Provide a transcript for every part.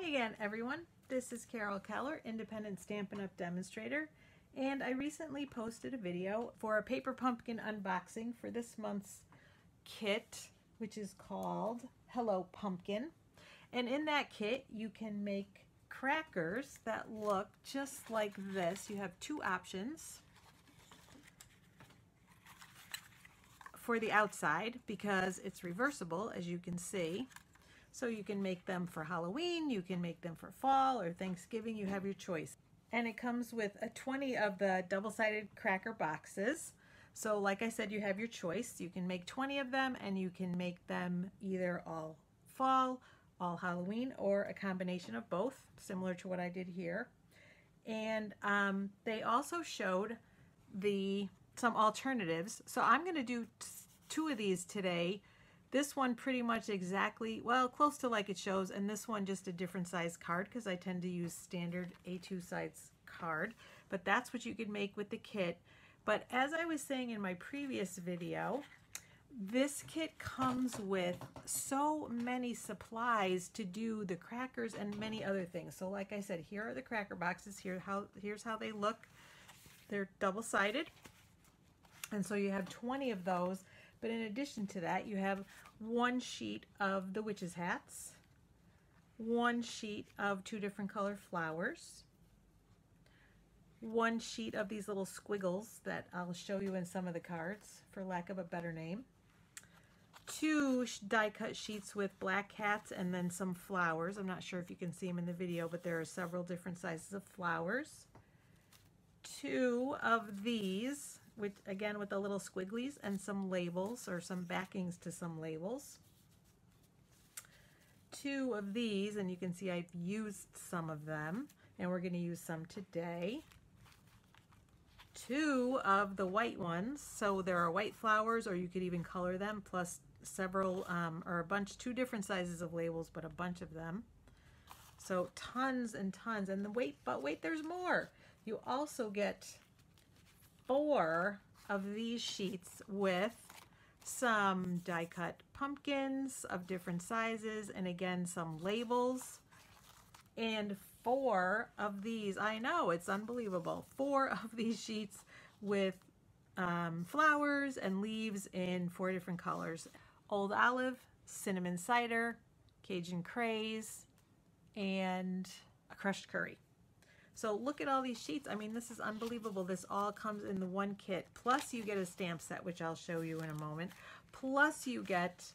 Hi again, everyone. This is Carol Keller, Independent Stampin' Up! Demonstrator, and I recently posted a video for a paper pumpkin unboxing for this month's kit, which is called Hello Pumpkin. And in that kit, you can make crackers that look just like this. You have two options for the outside because it's reversible, as you can see. So you can make them for Halloween, you can make them for fall or Thanksgiving, you have your choice. And it comes with 20 of the double-sided cracker boxes. So like I said, you have your choice. You can make 20 of them and you can make them either all fall, all Halloween, or a combination of both, similar to what I did here. And they also showed some alternatives. So I'm going to do two of these today. This one pretty much exactly, well, close to like it shows, and this one just a different size card because I tend to use standard A2 size card. But that's what you could make with the kit. But as I was saying in my previous video, this kit comes with so many supplies to do the crackers and many other things. So like I said, here are the cracker boxes. Here's how they look. They're double-sided. And so you have 20 of those. But in addition to that, you have one sheet of the witches' hats, one sheet of two different color flowers, one sheet of these little squiggles that I'll show you in some of the cards, for lack of a better name, two die-cut sheets with black hats and then some flowers. I'm not sure if you can see them in the video, but there are several different sizes of flowers. Two of these, again with the little squigglies and some labels or some backings to some labels. Two of these, and you can see I've used some of them and we're going to use some today. Two of the white ones, so there are white flowers or you could even color them, plus several or two different sizes of labels, but a bunch of them. So tons and tons. And but wait, there's more. You also get 4 of these sheets with some die-cut pumpkins of different sizes, and again some labels, and 4 of these, I know, it's unbelievable, 4 of these sheets with flowers and leaves in 4 different colors: Old Olive, Cinnamon Cider, Cajun Craze, and a Crushed Curry. So look at all these sheets. I mean, this is unbelievable. This all comes in the one kit. Plus you get a stamp set, which I'll show you in a moment. Plus you get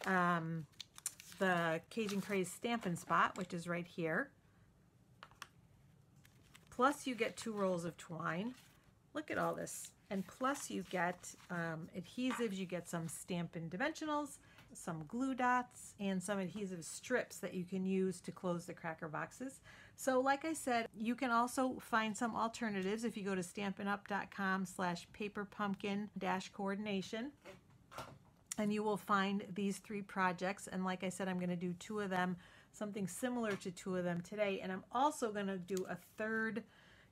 the Cajun Craze Stampin' Spot, which is right here. Plus you get 2 rolls of twine. Look at all this. And plus you get adhesives. You get some Stampin' Dimensionals, some glue dots, and some adhesive strips that you can use to close the cracker boxes. So like I said, you can also find some alternatives if you go to stampinup.com/paperpumpkin-coordination, and you will find these 3 projects. And like I said, I'm going to do 2 of them, something similar to 2 of them today. And I'm also going to do a 3rd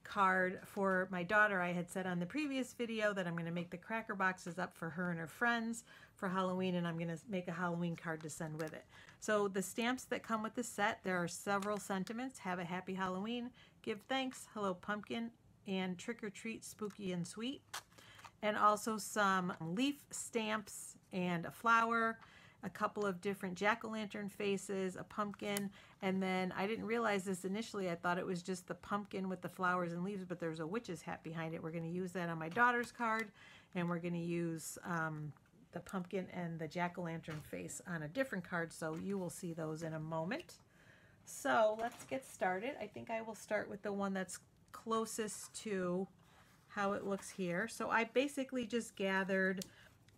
card for my daughter. I had said on the previous video that I'm going to make the cracker boxes up for her and her friends for Halloween, and I'm going to make a Halloween card to send with it. So the stamps that come with the set, there are several sentiments: have a happy Halloween, give thanks, hello pumpkin, and trick or treat, spooky and sweet. And also some leaf stamps and a flower, a couple of different jack-o'-lantern faces, a pumpkin, and then I didn't realize this initially. I thought it was just the pumpkin with the flowers and leaves, but there's a witch's hat behind it. We're going to use that on my daughter's card, and we're going to use the pumpkin and the jack-o'-lantern face on a different card, so you will see those in a moment. So let's get started. I think I will start with the one that's closest to how it looks here. So I basically just gathered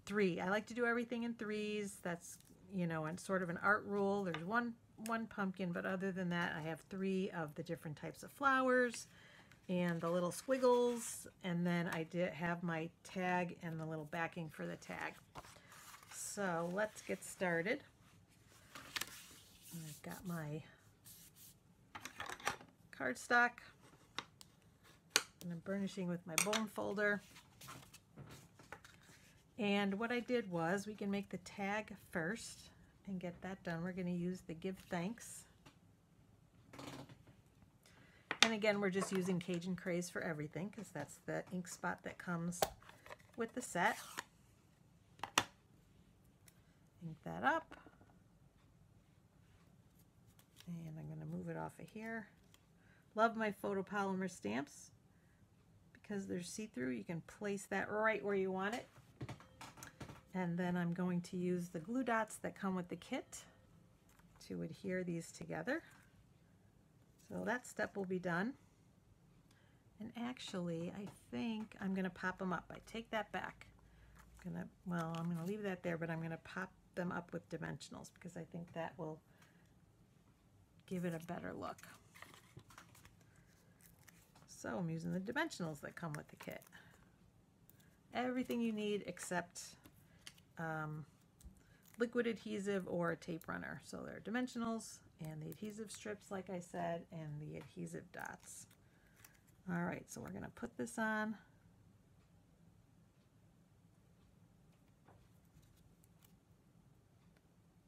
3. I like to do everything in 3s. That's, you know, and sort of an art rule. There's one pumpkin, but other than that, I have 3 of the different types of flowers and the little squiggles, and then I did have my tag and the little backing for the tag. So let's get started. I've got my cardstock, and I'm burnishing with my bone folder. And what I did was, we can make the tag first and get that done. We're going to use the Give Thanks. And again, we're just using Cajun Craze for everything because that's the ink spot that comes with the set. Ink that up. And I'm going to move it off of here. Love my photopolymer stamps because they're see-through. You can place that right where you want it. And then I'm going to use the glue dots that come with the kit to adhere these together. So that step will be done. And actually, I think I'm going to pop them up. I take that back. I'm going to leave that there, but I'm going to pop them up with dimensionals because I think that will give it a better look. So I'm using the dimensionals that come with the kit. Everything you need except liquid adhesive or a tape runner. So there are dimensionals and the adhesive strips, like I said, and the adhesive dots. All right, so we're going to put this on.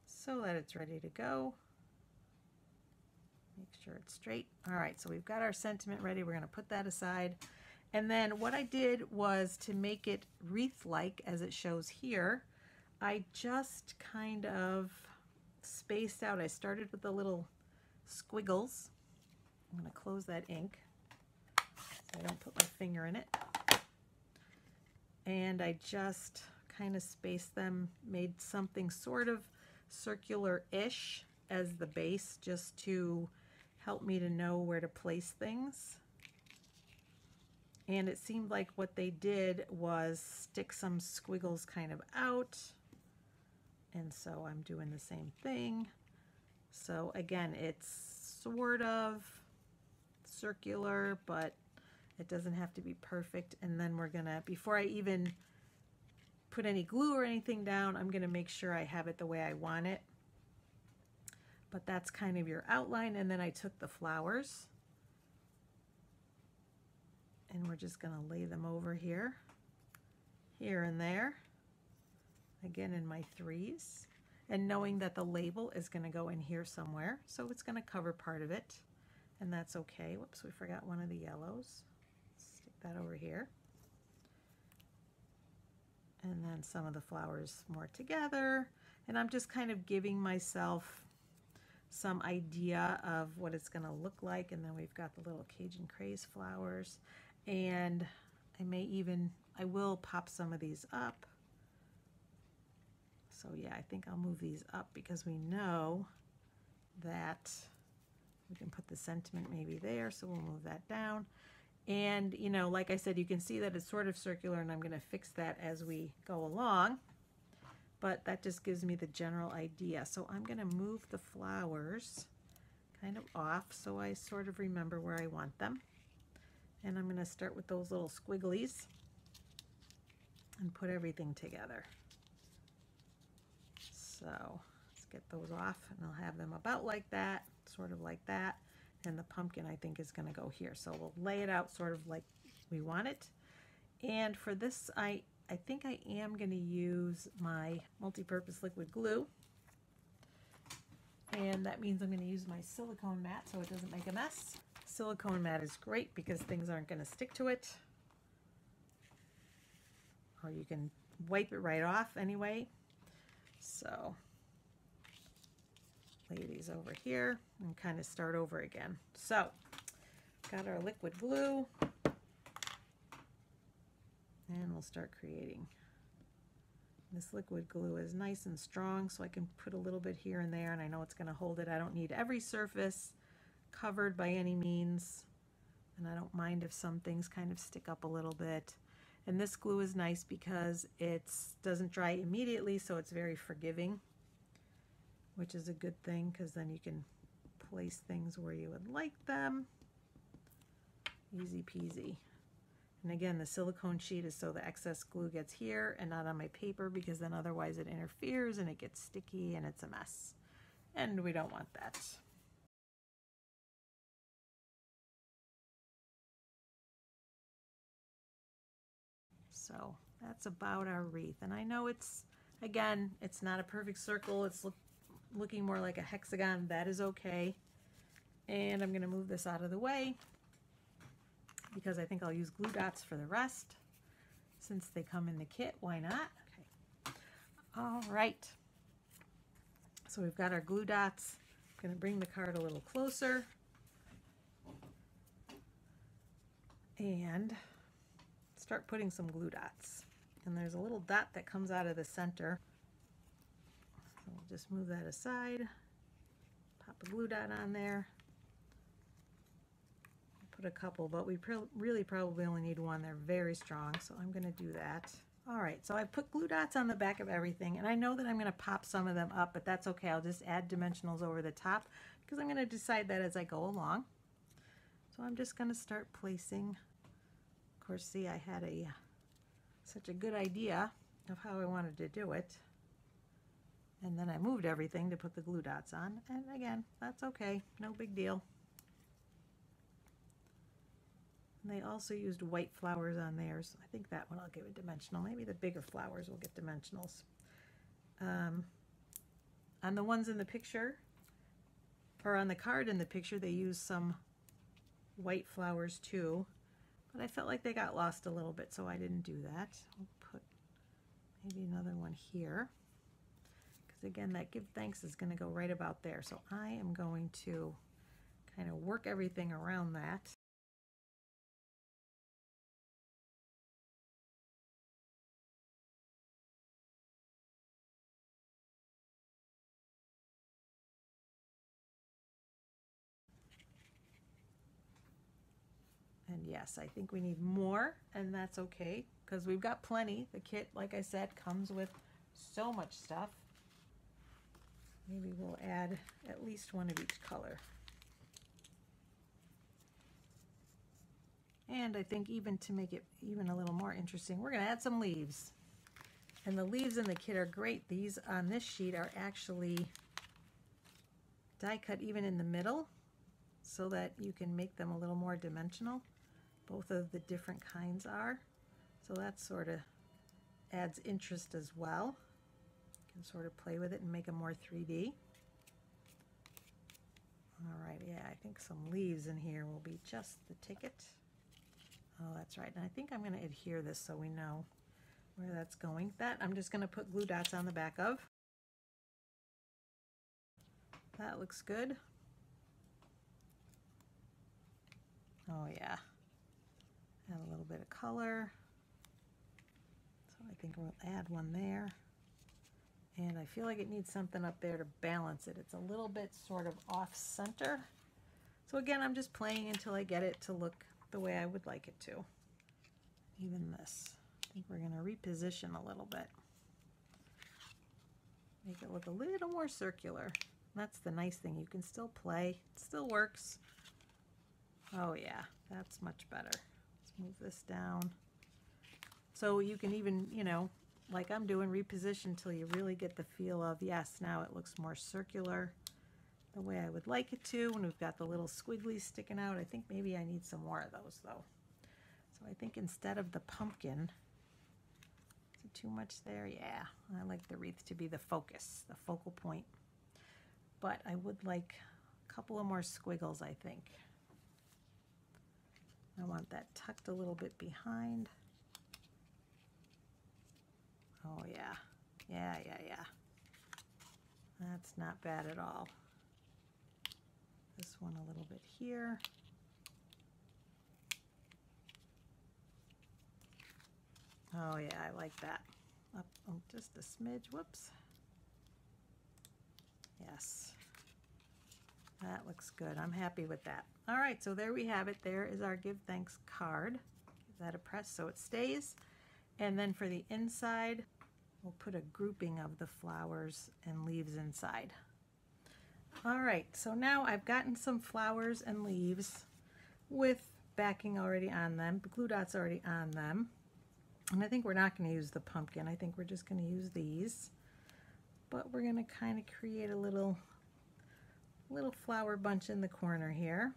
So that it's ready to go. Make sure it's straight. All right, so we've got our sentiment ready. We're going to put that aside. And then what I did was to make it wreath-like as it shows here, I just kind of spaced out. I started with the little squiggles. I'm going to close that ink so I don't put my finger in it. And I just kind of spaced them, made something sort of circular-ish as the base just to help me to know where to place things. And it seemed like what they did was stick some squiggles kind of out. And so I'm doing the same thing. So again, it's sort of circular, but it doesn't have to be perfect. And then we're gonna, before I even put any glue or anything down, I'm gonna make sure I have it the way I want it. But that's kind of your outline. And then I took the flowers and we're just gonna lay them over here, here and there, again in my threes, and knowing that the label is gonna go in here somewhere, so it's gonna cover part of it, and that's okay. Whoops, we forgot one of the yellows. Stick that over here. And then some of the flowers more together, and I'm just kind of giving myself some idea of what it's gonna look like. And then we've got the little Cajun Craze flowers. And I will pop some of these up. So yeah, I think I'll move these up because we know that we can put the sentiment maybe there, so we'll move that down. And you know, like I said, you can see that it's sort of circular, and I'm going to fix that as we go along. But that just gives me the general idea. So I'm going to move the flowers kind of off so I sort of remember where I want them. And I'm going to start with those little squigglies and put everything together. So let's get those off, and I'll have them about like that, sort of like that. And the pumpkin, I think, is going to go here. So we'll lay it out sort of like we want it. And for this, I think I am going to use my multi-purpose liquid glue. And that means I'm going to use my silicone mat so it doesn't make a mess. Silicone mat is great because things aren't going to stick to it. Or you can wipe it right off anyway. So lay these over here and kind of start over again. So got our liquid glue, and we'll start creating. This liquid glue is nice and strong, so I can put a little bit here and there, and I know it's going to hold it. I don't need every surface covered by any means, and I don't mind if some things kind of stick up a little bit. And this glue is nice because it doesn't dry immediately, so it's very forgiving, which is a good thing because then you can place things where you would like them. Easy peasy. And again, the silicone sheet is so the excess glue gets here and not on my paper, because then otherwise it interferes and it gets sticky and it's a mess. And we don't want that. So that's about our wreath. And I know it's, again, it's not a perfect circle. It's looking more like a hexagon. That is okay. And I'm going to move this out of the way. because I think I'll use glue dots for the rest. Since they come in the kit, why not? Okay. All right. So we've got our glue dots. I'm going to bring the card a little closer. And start putting some glue dots. And there's a little dot that comes out of the center. So we'll just move that aside. Pop a glue dot on there. Put a couple, but we really probably only need one. They're very strong, so I'm going to do that. All right, so I put glue dots on the back of everything, and I know that I'm going to pop some of them up, but that's okay. I'll just add dimensionals over the top because I'm going to decide that as I go along. So I'm just going to start placing. Of course, see, I had such a good idea of how I wanted to do it, and then I moved everything to put the glue dots on, and again, that's okay. No big deal. And they also used white flowers on theirs. I think that one I'll give a dimensional. Maybe the bigger flowers will get dimensionals. On the ones in the picture, or on the card in the picture, they used some white flowers too. But I felt like they got lost a little bit, so I didn't do that. I'll put maybe another one here. Because again, that give thanks is going to go right about there. So I am going to kind of work everything around that. And yes, I think we need more, and that's okay, because we've got plenty. The kit, like I said, comes with so much stuff. Maybe we'll add at least one of each color. And I think even to make it even a little more interesting, we're going to add some leaves. And the leaves in the kit are great. These on this sheet are actually die cut even in the middle so that you can make them a little more dimensional. Both of the different kinds are. So that sort of adds interest as well. You can sort of play with it and make them more 3D. All right, yeah, I think some leaves in here will be just the ticket. Oh, that's right. And I think I'm going to adhere this so we know where that's going. That I'm just going to put glue dots on the back of. That looks good. Oh yeah. Add a little bit of color. So I think we'll add one there. And I feel like it needs something up there to balance it. It's a little bit sort of off center. So again, I'm just playing until I get it to look the way I would like it to. Even this. I think we're going to reposition a little bit. Make it look a little more circular. That's the nice thing. You can still play. It still works. Oh yeah, that's much better. Let's move this down. So you can even, you know, like I'm doing, reposition till you really get the feel of, yes, now it looks more circular the way I would like it to. When we've got the little squigglies sticking out, I think maybe I need some more of those though. So I think instead of the pumpkin, is it too much there? Yeah, I like the wreath to be the focus, the focal point. But I would like a couple of more squiggles, I think. I want that tucked a little bit behind. Oh yeah, yeah. That's not bad at all. This one a little bit here. Oh yeah, I like that. Up just a smidge, whoops. Yes, that looks good. I'm happy with that. All right, so there we have it. There is our Give Thanks card. Give that a press so it stays. And then for the inside, we'll put a grouping of the flowers and leaves inside. All right, so now I've gotten some flowers and leaves with backing already on them, the glue dots already on them. And I think we're not going to use the pumpkin. I think we're just going to use these. But we're going to kind of create a little flower bunch in the corner here.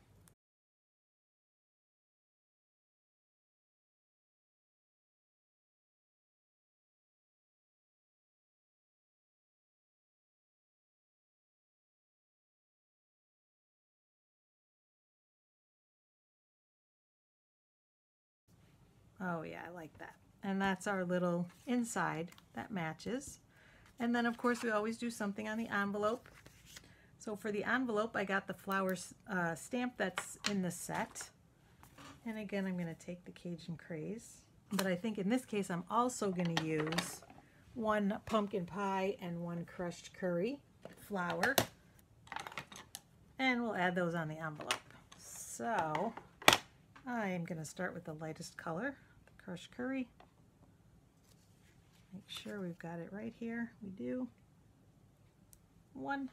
Oh yeah, I like that. And that's our little inside that matches. And then of course we always do something on the envelope. So for the envelope, I got the flower stamp that's in the set. And again, I'm going to take the Cajun Craze. But I think in this case, I'm also going to use one pumpkin pie and one crushed curry flower. And we'll add those on the envelope. So I am going to start with the lightest color, the crushed curry. Make sure we've got it right here. We do. 1.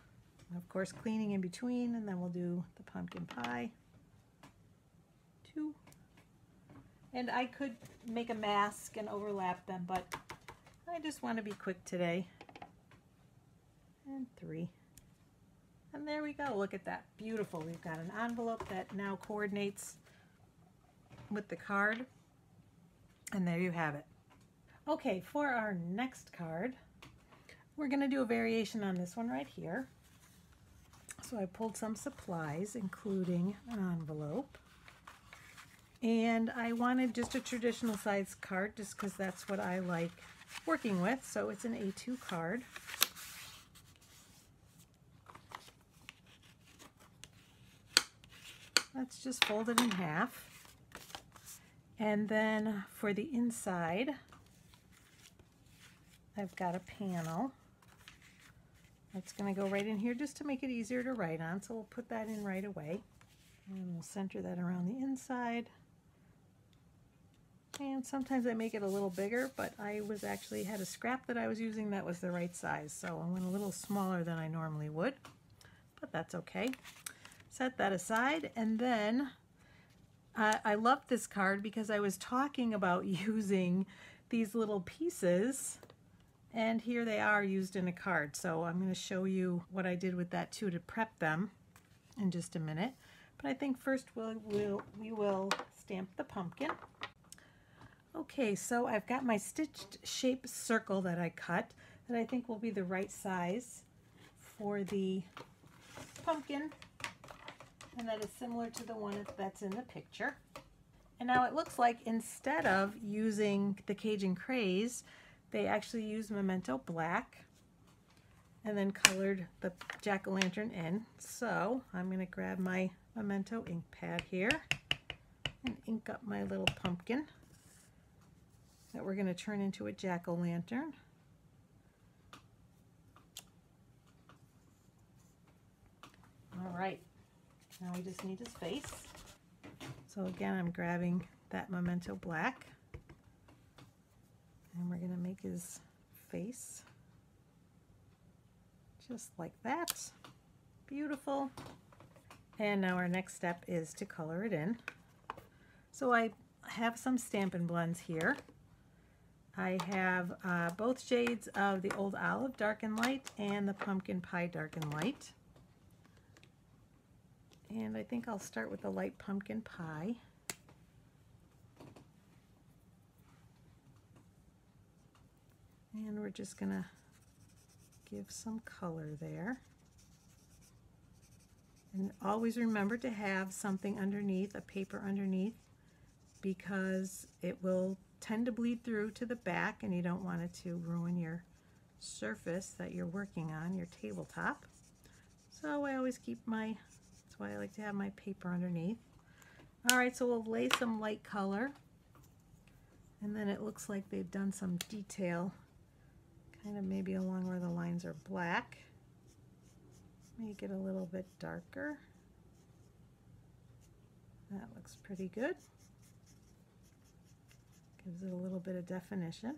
Of course, cleaning in between, and then we'll do the pumpkin pie. 2. And I could make a mask and overlap them, but I just want to be quick today. And 3. And there we go. Look at that. Beautiful. We've got an envelope that now coordinates with the card. And there you have it. Okay, for our next card, we're going to do a variation on this one right here. So I pulled some supplies, including an envelope. And I wanted just a traditional size card, just because that's what I like working with. So it's an A2 card. That's just folded in half. And then for the inside, I've got a panel. That's going to go right in here just to make it easier to write on. So we'll put that in right away. And we'll center that around the inside. And sometimes I make it a little bigger, but I was actually had a scrap that I was using that was the right size. So I went a little smaller than I normally would, but that's okay. Set that aside. And then I love this card because I was talking about using these little pieces, and here they are used in a card. So I'm going to show you what I did with that too to prep them in just a minute. But I think first we will stamp the pumpkin. Okay, so I've got my stitched shape circle that I cut that I think will be the right size for the pumpkin, and that is similar to the one that's in the picture. And now it looks like instead of using the Cajun Craze, they actually used Memento Black and then colored the jack-o'-lantern in. So I'm going to grab my Memento ink pad here and ink up my little pumpkin that we're going to turn into a jack-o'-lantern. All right, now we just need his face. So again, I'm grabbing that Memento Black, and we're going to make his face just like that. Beautiful. And now our next step is to color it in. So I have some Stampin' Blends here. I have both shades of the Old Olive Dark and Light and the Pumpkin Pie Dark and Light. And I think I'll start with the light pumpkin pie. And we're just going to give some color there. And always remember to have something underneath, a paper underneath, because it will tend to bleed through to the back and you don't want it to ruin your surface that you're working on, your tabletop. So I always keep my, that's why I like to have my paper underneath. Alright, so we'll lay some light color, and then it looks like they've done some detail kind of maybe along where the lines are black. Make it a little bit darker. That looks pretty good. Gives it a little bit of definition.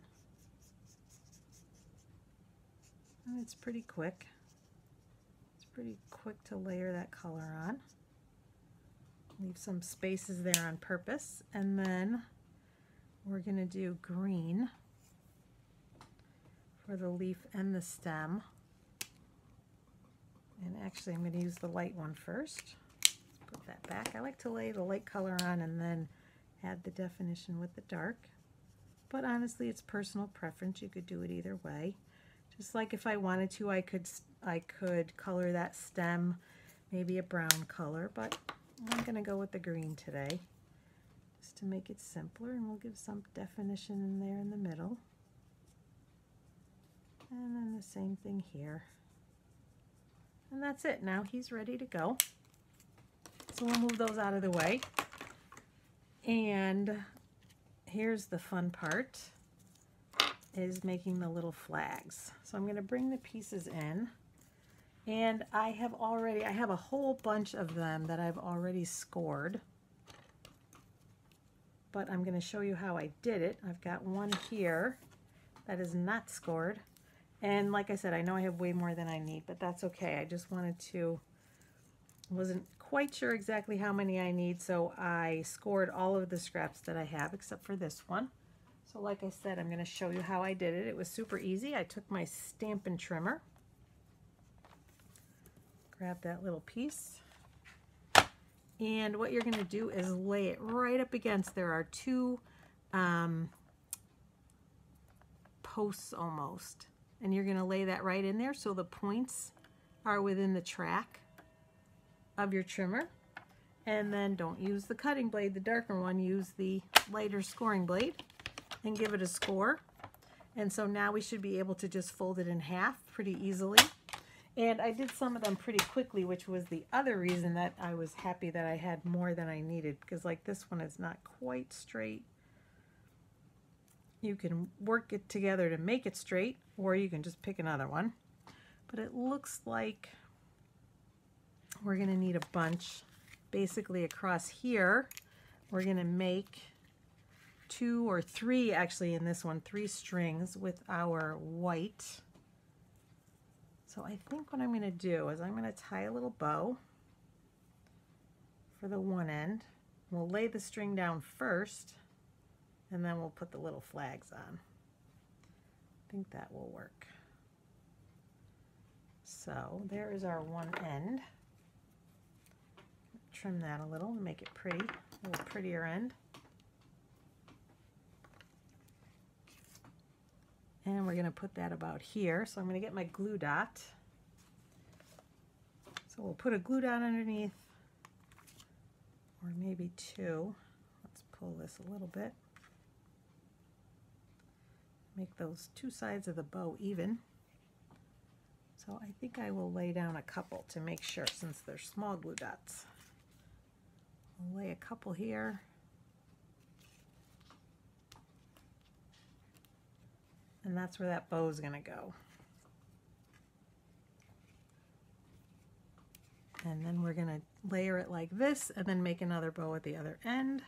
And it's pretty quick. It's pretty quick to layer that color on. Leave some spaces there on purpose. And then we're going to do green for the leaf and the stem. And actually I'm going to use the light one first. Put that back. I like to lay the light color on and then add the definition with the dark. But honestly, it's personal preference. You could do it either way. Just like if I wanted to, I could color that stem maybe a brown color, but I'm going to go with the green today. just to make it simpler, and we'll give some definition in there in the middle. And then the same thing here. And that's it. Now he's ready to go. So we'll move those out of the way. And here's the fun part, is making the little flags. So I'm going to bring the pieces in, and I have a whole bunch of them that I've already scored, but I'm going to show you how I did it. I've got one here that is not scored, and like I said, I know I have way more than I need, but that's okay. I just wasn't quite sure exactly how many I need, so I scored all of the scraps that I have except for this one. So like I said, I'm going to show you how I did it. It was super easy. I took my Stampin' Trimmer, grab that little piece, and what you're going to do is lay it right up against, there are two posts almost, and you're going to lay that right in there so the points are within the track of your trimmer. And then don't use the cutting blade, the darker one, use the lighter scoring blade and give it a score. And so now we should be able to just fold it in half pretty easily. And I did some of them pretty quickly, which was the other reason that I was happy that I had more than I needed, because like this one is not quite straight. You can work it together to make it straight, or you can just pick another one. But it looks like we're going to need a bunch. Basically across here, we're going to make 2 or 3, actually in this one, 3 strings with our white. So I think what I'm going to do is I'm going to tie a little bow for the one end. We'll lay the string down first, and then we'll put the little flags on. I think that will work. So there is our one end. Trim that a little and make it pretty, a little prettier end. And we're going to put that about here. So I'm going to get my glue dot. So we'll put a glue dot underneath, or maybe 2. Let's pull this a little bit. Make those 2 sides of the bow even. So I think I will lay down a couple to make sure, since they're small glue dots. I'll lay a couple here. And that's where that bow is going to go. And then we're going to layer it like this, and then make another bow at the other end.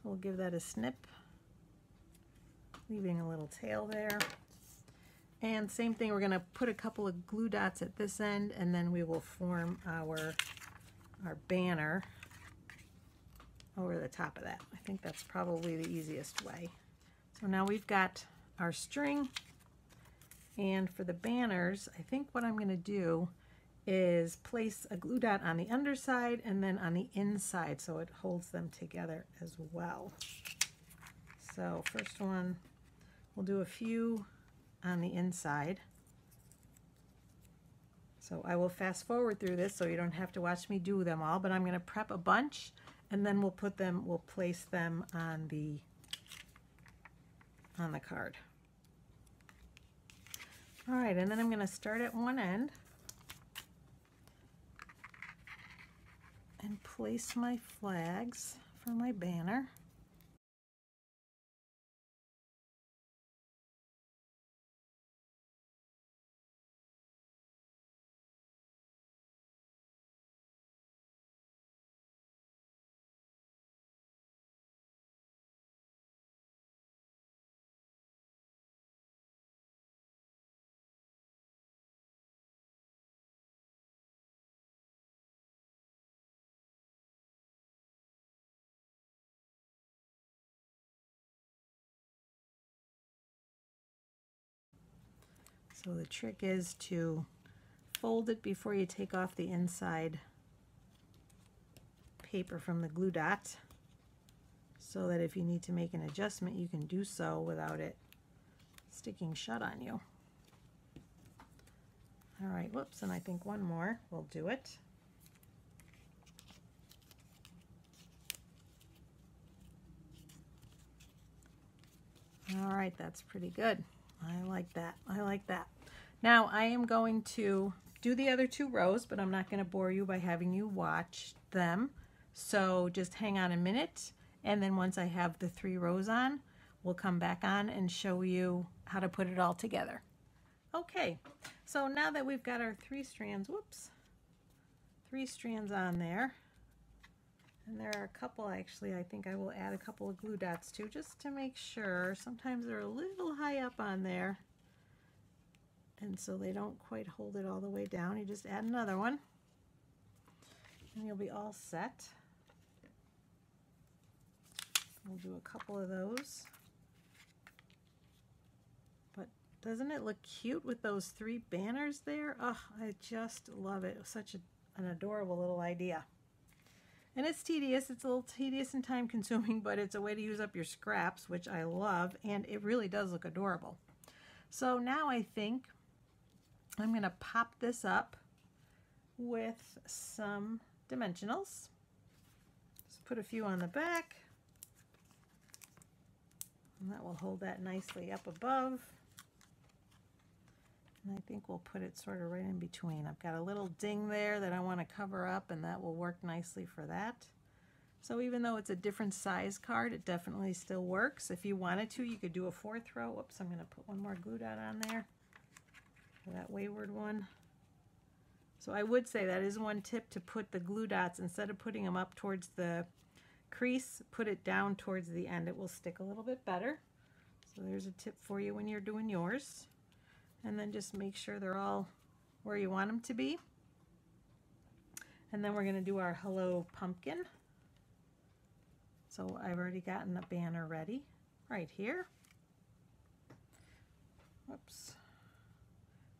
We'll give that a snip, leaving a little tail there. And same thing, we're going to put a couple of glue dots at this end, and then we will form our banner over the top of that. I think that's probably the easiest way. So now we've got our string, and for the banners, I think what I'm going to do is place a glue dot on the underside and then on the inside so it holds them together as well. So first one, we'll do a few on the inside. So I will fast forward through this so you don't have to watch me do them all, but I'm going to prep a bunch, and then we'll place them on the card. All right, and then I'm going to start at one end and place my flags for my banner. So the trick is to fold it before you take off the inside paper from the glue dot, so that if you need to make an adjustment, you can do so without it sticking shut on you. All right, whoops, and I think one more will do it. All right, that's pretty good. I like that. I like that. Now I am going to do the other 2 rows, but I'm not going to bore you by having you watch them. So just hang on a minute, and then once I have the 3 rows on, we'll come back on and show you how to put it all together. Okay, so now that we've got our 3 strands, whoops, 3 strands on there, and there are a couple actually, I think I will add a couple of glue dots too, just to make sure. Sometimes they're a little high up on there, and so they don't quite hold it all the way down. You just add another one, and you'll be all set. We'll do a couple of those. But doesn't it look cute with those 3 banners there? Oh, I just love it. It was such an adorable little idea. And it's tedious. It's a little tedious and time consuming, but it's a way to use up your scraps, which I love, and it really does look adorable. So now I think I'm going to pop this up with some dimensionals. Just put a few on the back, and that will hold that nicely up above. And I think we'll put it sort of right in between. I've got a little ding there that I want to cover up, and that will work nicely for that. So even though it's a different size card, it definitely still works. If you wanted to, you could do a 4th row. Whoops, I'm going to put one more glue dot on there for that wayward one. So I would say that is one tip, to put the glue dots, instead of putting them up towards the crease, put it down towards the end. It will stick a little bit better. So there's a tip for you when you're doing yours. And then just make sure they're all where you want them to be. And then we're going to do our Hello Pumpkin. So I've already gotten the banner ready right here. Whoops.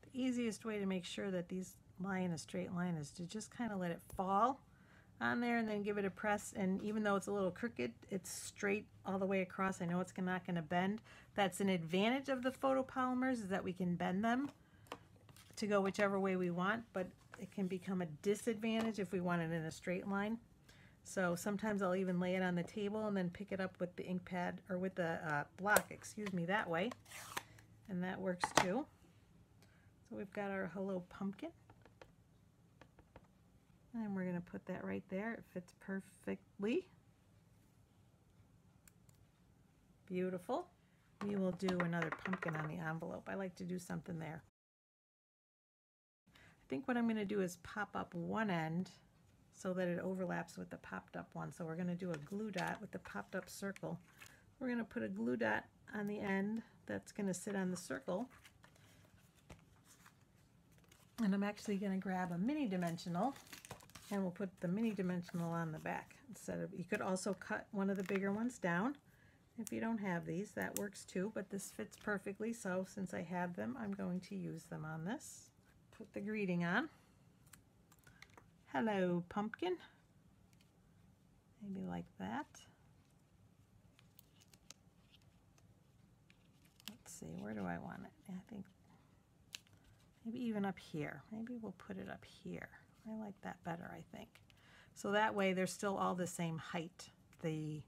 The easiest way to make sure that these lie in a straight line is to just kind of let it fall on there and then give it a press. And even though it's a little crooked, it's straight all the way across. I know it's not going to bend. That's an advantage of the photopolymers, is that we can bend them to go whichever way we want, but it can become a disadvantage if we want it in a straight line. So sometimes I'll even lay it on the table and then pick it up with the ink pad, or with the block, excuse me, that way. And that works too. So we've got our Hello Pumpkin. And we're going to put that right there. It fits perfectly. Beautiful. We will do another pumpkin on the envelope. I like to do something there. I think what I'm going to do is pop up one end so that it overlaps with the popped up one. So we're going to do a glue dot with the popped up circle. We're going to put a glue dot on the end that's going to sit on the circle. And I'm actually going to grab a mini dimensional, and we'll put the mini dimensional on the back instead of, you could also cut one of the bigger ones down if you don't have these. That works too, but this fits perfectly, so since I have them, I'm going to use them on this. Put the greeting on. Hello Pumpkin. Maybe like that. Let's see, where do I want it? I think maybe even up here. Maybe we'll put it up here. I like that better, I think. So that way they're still all the same height, the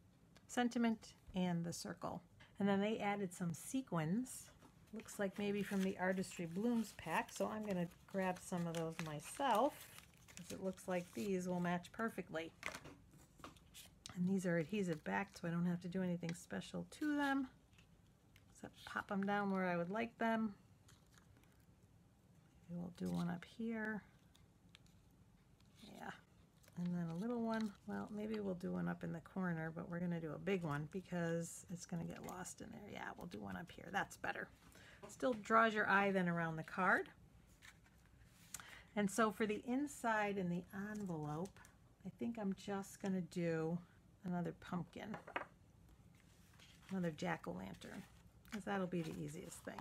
sentiment and the circle. And then they added some sequins. Looks like maybe from the Artistry Blooms pack. So I'm going to grab some of those myself, because it looks like these will match perfectly. And these are adhesive back, so I don't have to do anything special to them, except pop them down where I would like them. We'll do one up here. Yeah. And then a little one. Well, maybe we'll do one up in the corner, but we're going to do a big one because it's going to get lost in there. Yeah, we'll do one up here. That's better. Still draws your eye then around the card. And so for the inside and the envelope, I think I'm just going to do another pumpkin, another jack-o'-lantern, because that'll be the easiest thing.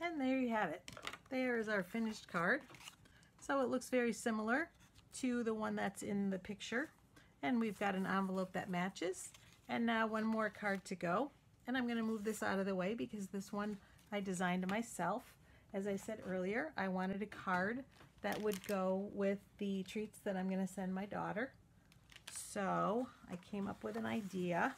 And there you have it. There is our finished card. So it looks very similar to the one that's in the picture. And we've got an envelope that matches. And now one more card to go. And I'm going to move this out of the way because this one I designed myself. As I said earlier, I wanted a card that would go with the treats that I'm going to send my daughter. So I came up with an idea.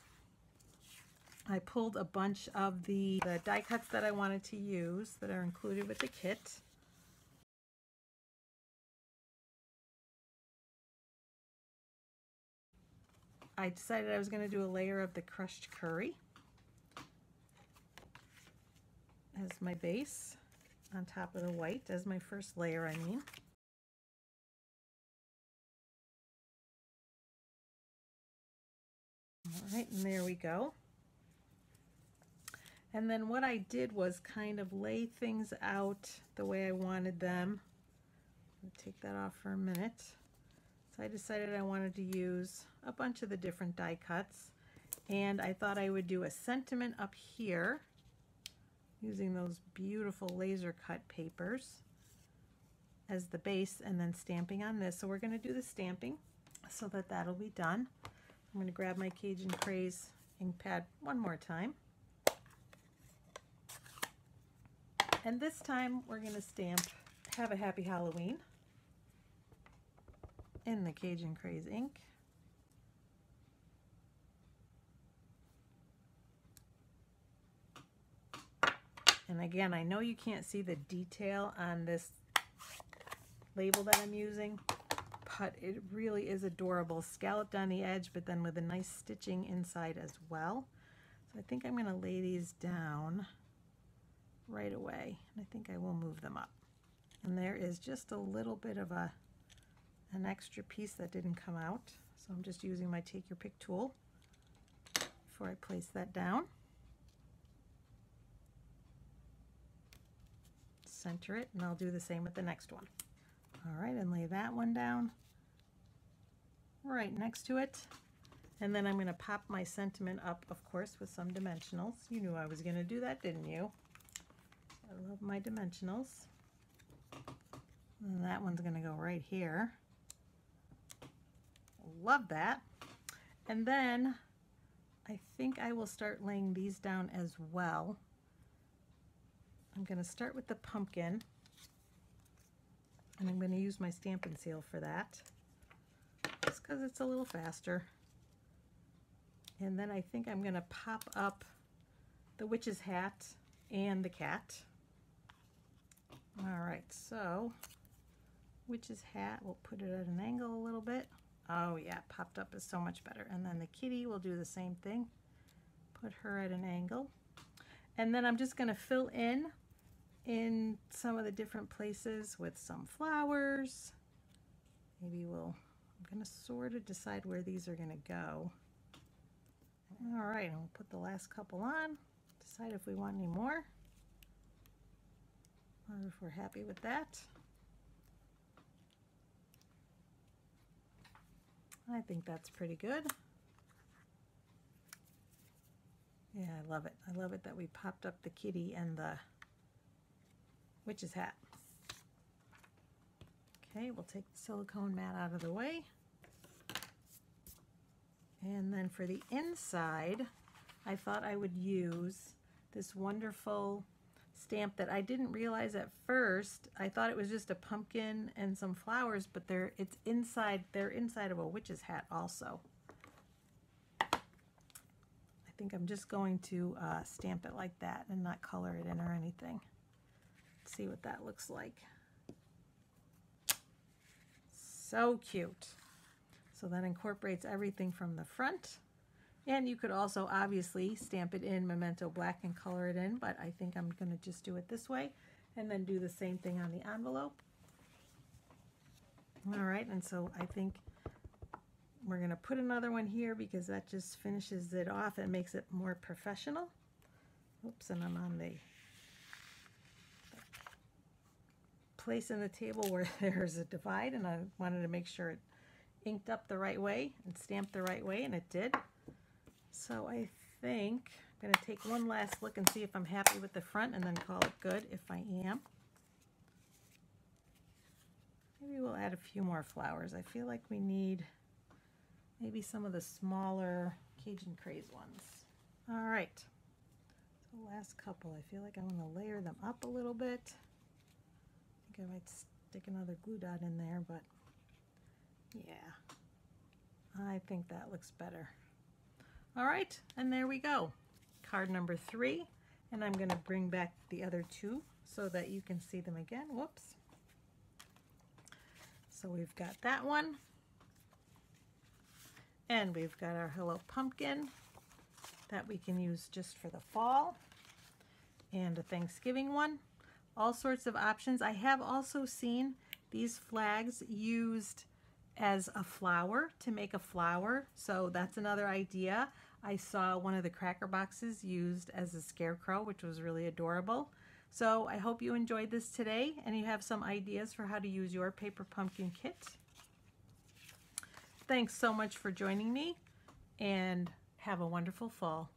I pulled a bunch of the die cuts that I wanted to use that are included with the kit. I decided I was going to do a layer of the crushed curry as my base on top of the white, as my first layer, I mean. All right, and there we go. And then what I did was kind of lay things out the way I wanted them. I'll take that off for a minute. So I decided I wanted to use a bunch of the different die cuts, and I thought I would do a sentiment up here using those beautiful laser cut papers as the base, and then stamping on this. So we're going to do the stamping so that that'll be done. I'm going to grab my Cajun Craze ink pad one more time. And this time we're going to stamp Have a Happy Halloween in the Cajun Craze ink. And again, I know you can't see the detail on this label that I'm using, but it really is adorable. Scalloped on the edge, but then with a nice stitching inside as well. So I think I'm going to lay these down right away. And I think I will move them up. And there is just a little bit of an extra piece that didn't come out. So I'm just using my Take Your Pick tool before I place that down. Center it, and I'll do the same with the next one. All right, and lay that one down right next to it. And then I'm going to pop my sentiment up, of course, with some dimensionals. You knew I was going to do that, didn't you? I love my dimensionals. And that one's going to go right here. Love that. And then I think I will start laying these down as well. I'm going to start with the pumpkin, and I'm going to use my Stampin' Seal for that, just because it's a little faster. And then I think I'm going to pop up the witch's hat and the cat. All right, so witch's hat, we'll put it at an angle a little bit. Oh yeah, popped up is so much better. And then the kitty, we'll do the same thing. Put her at an angle. And then I'm just going to fill in some of the different places with some flowers. Maybe I'm going to sort of decide where these are going to go. All right, and we'll put the last couple on, decide if we want any more, or if we're happy with that. I think that's pretty good. Yeah, I love it. I love it that we popped up the kitty and the witch's hat. Okay, we'll take the silicone mat out of the way. And then for the inside, I thought I would use this wonderful stamp that I didn't realize at first. I thought it was just a pumpkin and some flowers, but they're inside of a witch's hat also. I think I'm just going to stamp it like that and not color it in or anything. Let's see what that looks like. So cute. So that incorporates everything from the front. And you could also obviously stamp it in Memento Black and color it in, but I think I'm going to just do it this way and then do the same thing on the envelope. All right, and so I think we're going to put another one here because that just finishes it off and makes it more professional. Oops, and I'm on the place in the table where there's a divide, and I wanted to make sure it inked up the right way and stamped the right way, and it did. So I think I'm going to take one last look and see if I'm happy with the front and then call it good if I am. Maybe we'll add a few more flowers. I feel like we need maybe some of the smaller Cajun Craze ones. All right, so last couple. I feel like I want to layer them up a little bit. I think I might stick another glue dot in there, but yeah, I think that looks better. All right, and there we go. Card number 3, and I'm going to bring back the other 2 so that you can see them again. Whoops. So we've got that one, and we've got our Hello Pumpkin that we can use just for the fall, and a Thanksgiving one. All sorts of options. I have also seen these flags used as a flower, to make a flower, so that's another idea. I saw one of the cracker boxes used as a scarecrow, which was really adorable. So I hope you enjoyed this today and you have some ideas for how to use your paper pumpkin kit. Thanks so much for joining me, and have a wonderful fall.